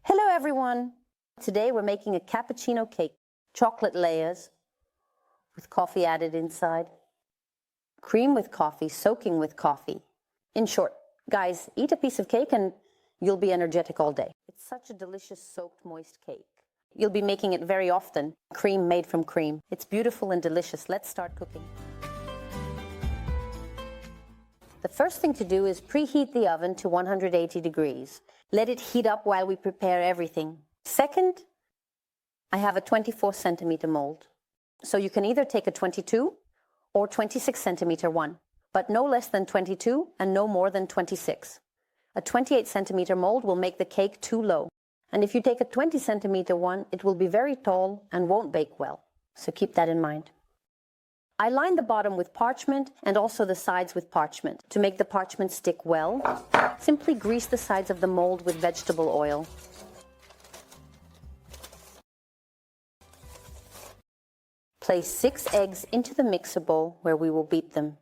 Hello everyone! Today we're making a cappuccino cake. Chocolate layers with coffee added inside. Cream with coffee, soaking with coffee. In short, guys, eat a piece of cake and you'll be energetic all day. It's such a delicious soaked moist cake. You'll be making it very often. Cream made from cream. It's beautiful and delicious. Let's start cooking. The first thing to do is preheat the oven to 180 degrees. Let it heat up while we prepare everything. Second, I have a 24 centimeter mold. So you can either take a 22 or 26 centimeter one, but no less than 22 and no more than 26. A 28 centimeter mold will make the cake too low. And if you take a 20 centimeter one, it will be very tall and won't bake well. So keep that in mind. I line the bottom with parchment and also the sides with parchment. To make the parchment stick well, simply grease the sides of the mold with vegetable oil. Place 6 eggs into the mixer bowl where we will beat them.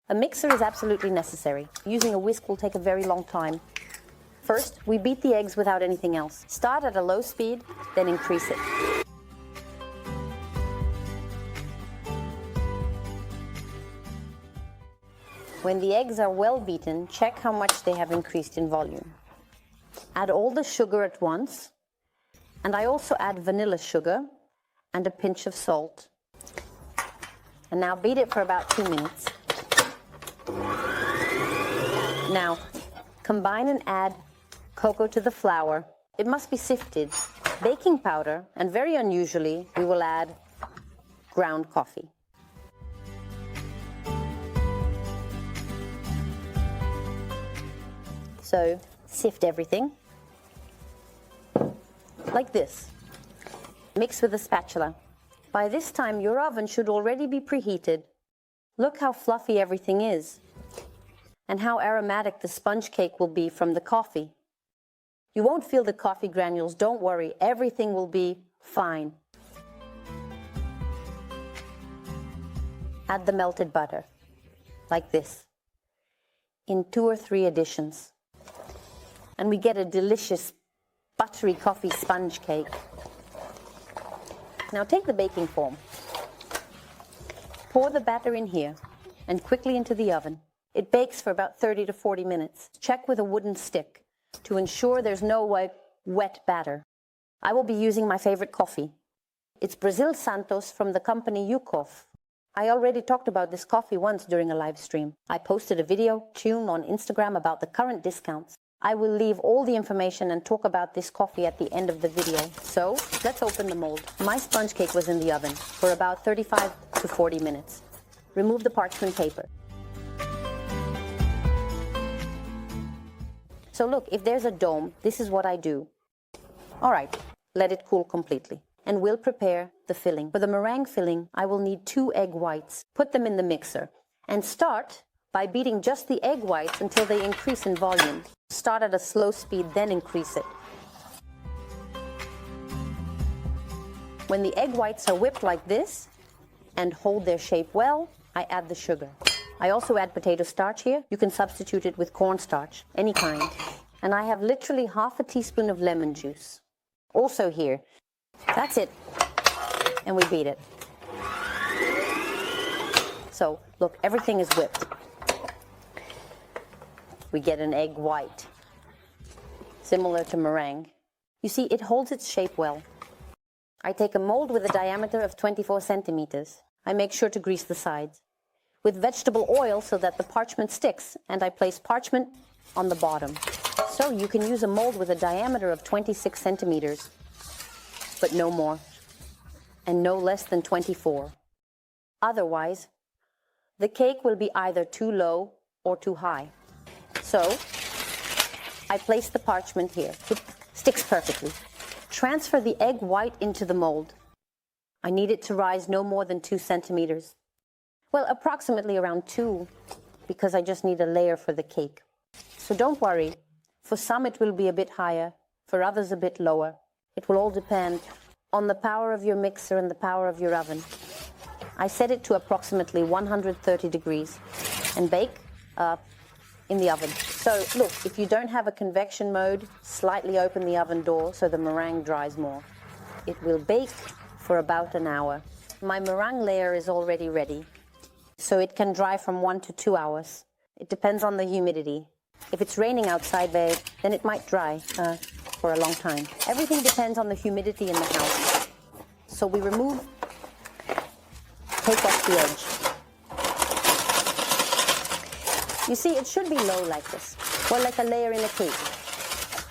A mixer is absolutely necessary. Using a whisk will take a very long time. First, we beat the eggs without anything else. Start at a low speed, then increase it. When the eggs are well beaten, check how much they have increased in volume. Add all the sugar at once, and I also add vanilla sugar and a pinch of salt. And now beat it for about 2 minutes. Now, combine and add cocoa to the flour. It must be sifted, baking powder, and very unusually, we will add ground coffee. So, sift everything, like this. Mix with a spatula. By this time, your oven should already be preheated. Look how fluffy everything is, and how aromatic the sponge cake will be from the coffee. You won't feel the coffee granules, don't worry, everything will be fine. Add the melted butter, like this, in 2 or 3 additions. And we get a delicious buttery coffee sponge cake. Now take the baking form. Pour the batter in here and quickly into the oven. It bakes for about 30 to 40 minutes. Check with a wooden stick to ensure there's no wet batter. I will be using my favorite coffee. It's Brazil Santos from the company Yukof. I already talked about this coffee once during a live stream. I posted a video tune on Instagram about the current discounts. I will leave all the information and talk about this coffee at the end of the video. So, let's open the mold. My sponge cake was in the oven for about 35 to 40 minutes. Remove the parchment paper. So look, if there's a dome, this is what I do. All right, let it cool completely. And we'll prepare the filling. For the meringue filling, I will need 2 egg whites. Put them in the mixer and start by beating just the egg whites until they increase in volume. Start at a slow speed, then increase it. When the egg whites are whipped like this and hold their shape well, I add the sugar. I also add potato starch here. You can substitute it with cornstarch, any kind. And I have literally half a teaspoon of lemon juice. Also here. That's it. And we beat it. So, look, everything is whipped. We get an egg white, similar to meringue. You see, it holds its shape well. I take a mold with a diameter of 24 centimeters. I make sure to grease the sides with vegetable oil so that the parchment sticks, and I place parchment on the bottom. So you can use a mold with a diameter of 26 centimeters, but no more, and no less than 24. Otherwise, the cake will be either too low or too high. So, I place the parchment here. It sticks perfectly. Transfer the egg white into the mold. I need it to rise no more than 2 centimeters. Well, approximately around 2, because I just need a layer for the cake. So don't worry. For some it will be a bit higher, for others a bit lower. It will all depend on the power of your mixer and the power of your oven. I set it to approximately 130 degrees and bake in the oven. So look, if you don't have a convection mode, slightly open the oven door so the meringue dries more. It will bake for about an hour. My meringue layer is already ready, so it can dry from 1 to 2 hours. It depends on the humidity. If it's raining outside, babe, then it might dry for a long time. Everything depends on the humidity in the house. So we take off the edge. You see, it should be low like this, or like a layer in a cake.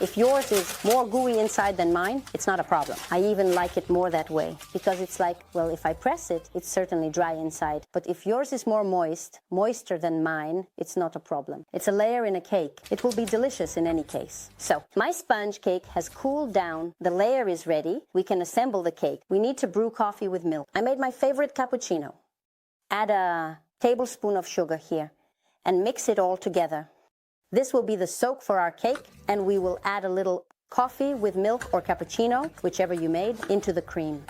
If yours is more gooey inside than mine, it's not a problem. I even like it more that way, because it's like, well, if I press it, it's certainly dry inside. But if yours is more moister than mine, it's not a problem. It's a layer in a cake. It will be delicious in any case. So, my sponge cake has cooled down. The layer is ready. We can assemble the cake. We need to brew coffee with milk. I made my favorite cappuccino. Add a tablespoon of sugar here and mix it all together. This will be the soak for our cake, and we will add a little coffee with milk or cappuccino, whichever you made, into the cream.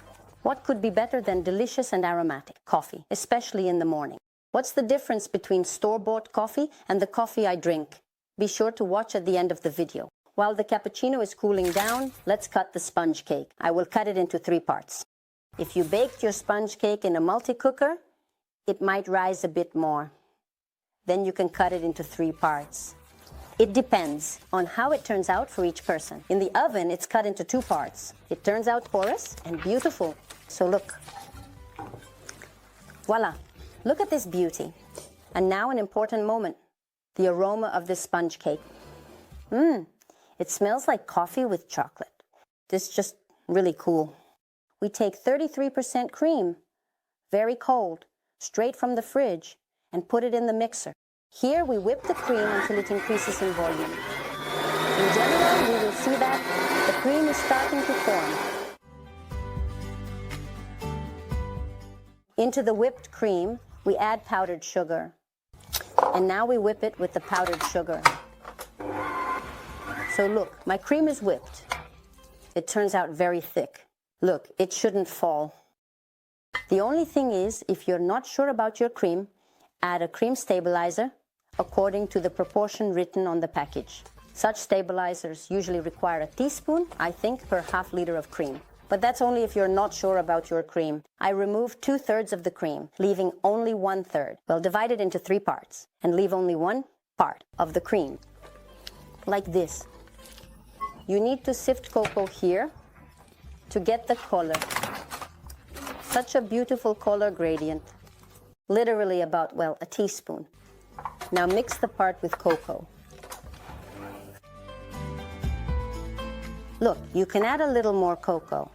What could be better than delicious and aromatic coffee, especially in the morning? What's the difference between store-bought coffee and the coffee I drink? Be sure to watch at the end of the video. While the cappuccino is cooling down, let's cut the sponge cake. I will cut it into 3 parts. If you baked your sponge cake in a multi-cooker, it might rise a bit more. Then you can cut it into 3 parts. It depends on how it turns out for each person. In the oven, it's cut into 2 parts. It turns out porous and beautiful. So look. Voila. Look at this beauty. And now an important moment. The aroma of this sponge cake. It smells like coffee with chocolate. This is just really cool. We take 33% cream, very cold, straight from the fridge, and put it in the mixer. Here we whip the cream until it increases in volume. In general, we will see that the cream is starting to form. Into the whipped cream, we add powdered sugar. And now we whip it with the powdered sugar. So look, my cream is whipped. It turns out very thick. Look, it shouldn't fall. The only thing is, if you're not sure about your cream, add a cream stabilizer according to the proportion written on the package. Such stabilizers usually require a teaspoon, I think, per half liter of cream. But that's only if you're not sure about your cream. I removed 2/3 of the cream, leaving only 1/3. Well, divide it into 3 parts and leave only 1 part of the cream. Like this. You need to sift cocoa here to get the color. Such a beautiful color gradient. Literally about, well, a teaspoon. Now mix the part with cocoa. Look, you can add a little more cocoa.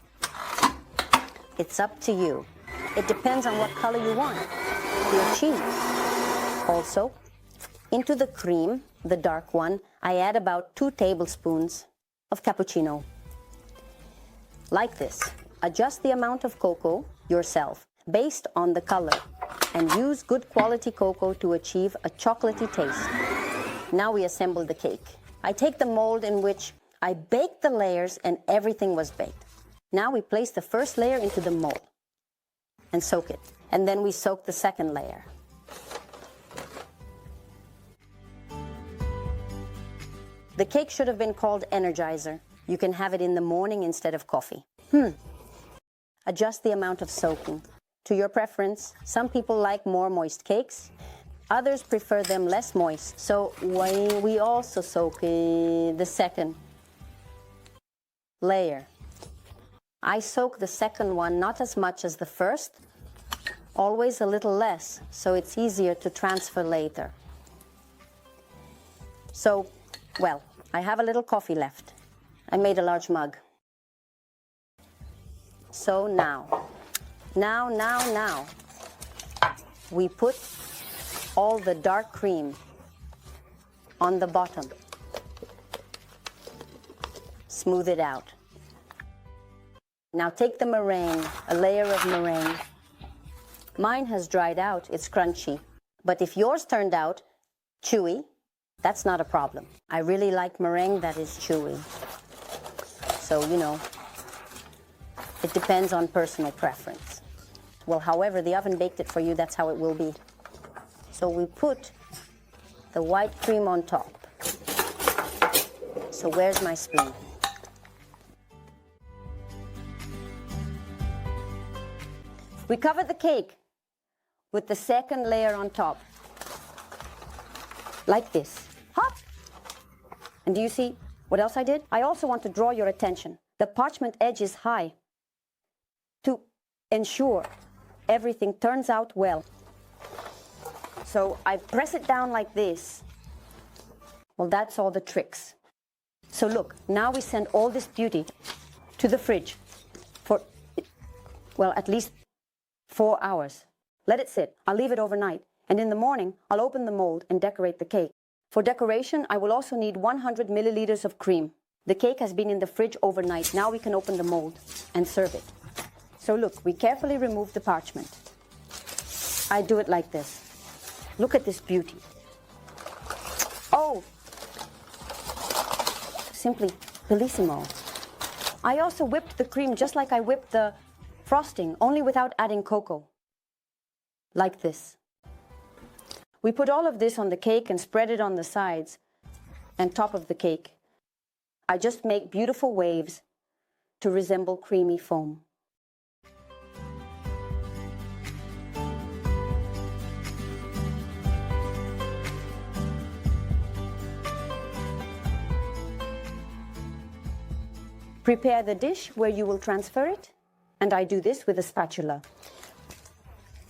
It's up to you. It depends on what color you want to achieve. Also, into the cream, the dark one, I add about 2 tablespoons of cappuccino. Like this. Adjust the amount of cocoa yourself based on the color, and use good quality cocoa to achieve a chocolatey taste. Now we assemble the cake. I take the mold in which I baked the layers and everything was baked. Now we place the first layer into the mold and soak it. And then we soak the second layer. The cake should have been called Energizer. You can have it in the morning instead of coffee. Adjust the amount of soaking. To your preference, some people like more moist cakes. Others prefer them less moist. So we also soak the second layer. I soak the second one not as much as the first, always a little less, so it's easier to transfer later. So, well, I have a little coffee left. I made a large mug. So now, we put all the dark cream on the bottom. Smooth it out. Now take the meringue, a layer of meringue. Mine has dried out, it's crunchy. But if yours turned out chewy, that's not a problem. I really like meringue that is chewy. So, you know, it depends on personal preference. Well, however the oven baked it for you, that's how it will be. So we put the white cream on top. So where's my spoon? We cover the cake with the second layer on top. Like this. Hop! And do you see what else I did? I also want to draw your attention. The parchment edge is high to ensure everything turns out well. So I press it down like this. Well, that's all the tricks. So look, now we send all this beauty to the fridge for, well, at least 4 hours. Let it sit. I'll leave it overnight. And in the morning, I'll open the mold and decorate the cake. For decoration, I will also need 100 milliliters of cream. The cake has been in the fridge overnight. Now we can open the mold and serve it. So look, we carefully remove the parchment. I do it like this. Look at this beauty. Oh! Simply bellissimo. I also whipped the cream just like I whipped the frosting, only without adding cocoa. Like this. We put all of this on the cake and spread it on the sides and top of the cake. I just make beautiful waves to resemble creamy foam. Prepare the dish where you will transfer it, and I do this with a spatula.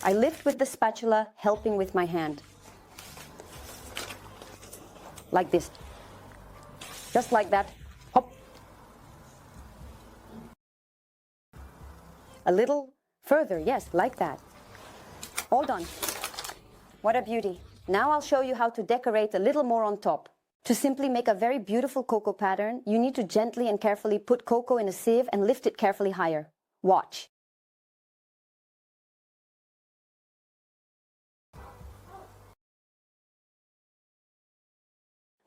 I lift with the spatula, helping with my hand. Like this. Just like that. Hop. A little further, yes, like that. All done. What a beauty. Now I'll show you how to decorate a little more on top. To simply make a very beautiful cocoa pattern, you need to gently and carefully put cocoa in a sieve and lift it carefully higher. Watch.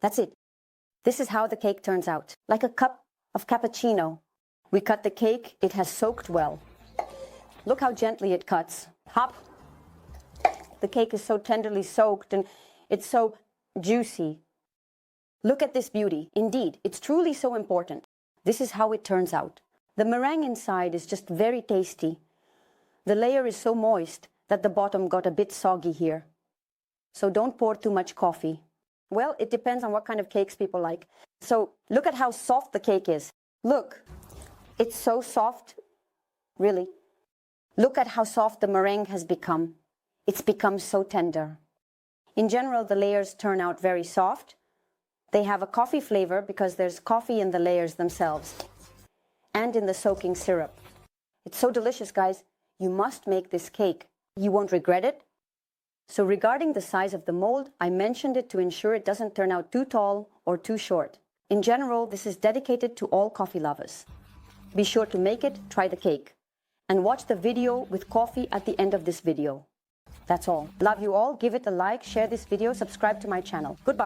That's it. This is how the cake turns out. Like a cup of cappuccino. We cut the cake, it has soaked well. Look how gently it cuts. Hop. The cake is so tenderly soaked and it's so juicy. Look at this beauty. Indeed, it's truly so important. This is how it turns out. The meringue inside is just very tasty. The layer is so moist that the bottom got a bit soggy here. So don't pour too much coffee. Well, it depends on what kind of cakes people like. So look at how soft the cake is. Look, it's so soft, really. Look at how soft the meringue has become. It's become so tender. In general, the layers turn out very soft. They have a coffee flavor because there's coffee in the layers themselves and in the soaking syrup. It's so delicious, guys. You must make this cake. You won't regret it. So regarding the size of the mold, I mentioned it to ensure it doesn't turn out too tall or too short. In general, this is dedicated to all coffee lovers. Be sure to make it, try the cake, and watch the video with coffee at the end of this video. That's all. Love you all. Give it a like, share this video, subscribe to my channel. Goodbye.